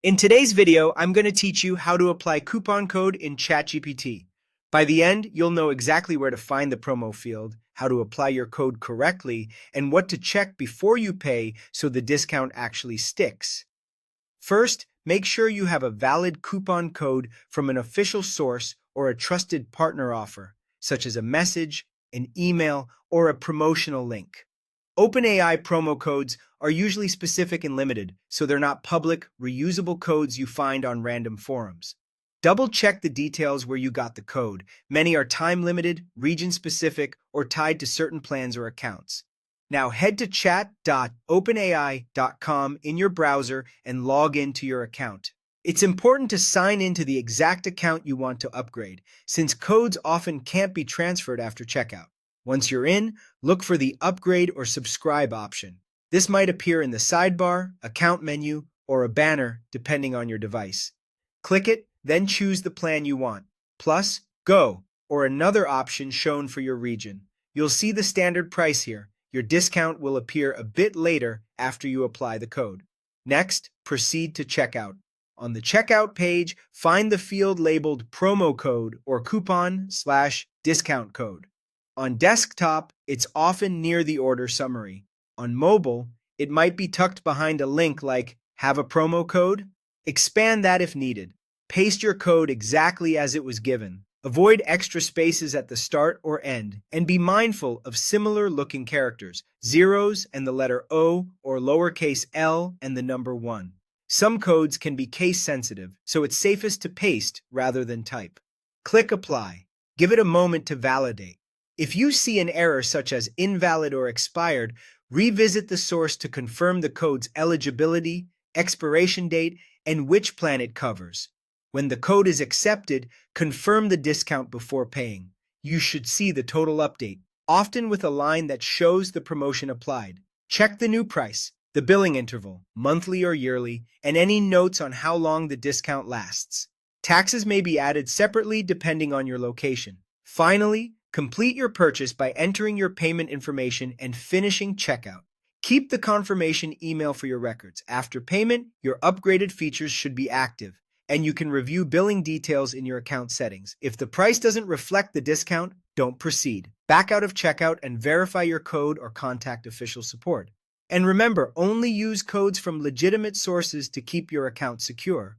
In today's video, I'm going to teach you how to apply coupon code in Chatgpt. By the end, you'll know exactly where to find the promo field, how to apply your code correctly, and what to check before you pay so the discount actually sticks. First, make sure you have a valid coupon code from an official source or a trusted partner offer, such as a message, an email, or a promotional link. OpenAI promo codes are usually specific and limited, so they're not public, reusable codes you find on random forums. Double check the details where you got the code. Many are time limited, region specific, or tied to certain plans or accounts. Now head to chat.openai.com in your browser and log into your account. It's important to sign into the exact account you want to upgrade, since codes often can't be transferred after checkout. Once you're in, look for the Upgrade or Subscribe option. This might appear in the sidebar, account menu, or a banner depending on your device. Click it, then choose the plan you want, Plus, Go, or another option shown for your region. You'll see the standard price here. Your discount will appear a bit later after you apply the code. Next, proceed to checkout. On the checkout page, find the field labeled promo code or coupon/discount code. On desktop, it's often near the order summary. On mobile, it might be tucked behind a link like "Have a promo code?" Expand that if needed. Paste your code exactly as it was given. Avoid extra spaces at the start or end, and be mindful of similar-looking characters, zeros and the letter O or lowercase l and the number 1. Some codes can be case-sensitive, so it's safest to paste rather than type. Click Apply. Give it a moment to validate. If you see an error such as invalid or expired, revisit the source to confirm the code's eligibility, expiration date, and which plan it covers. When the code is accepted, confirm the discount before paying. You should see the total update, often with a line that shows the promotion applied. Check the new price, the billing interval, monthly or yearly, and any notes on how long the discount lasts. Taxes may be added separately depending on your location. Finally, complete your purchase by entering your payment information and finishing checkout. Keep the confirmation email for your records. After payment, your upgraded features should be active, and you can review billing details in your account settings. If the price doesn't reflect the discount, don't proceed. Back out of checkout and verify your code or contact official support. And remember, only use codes from legitimate sources to keep your account secure.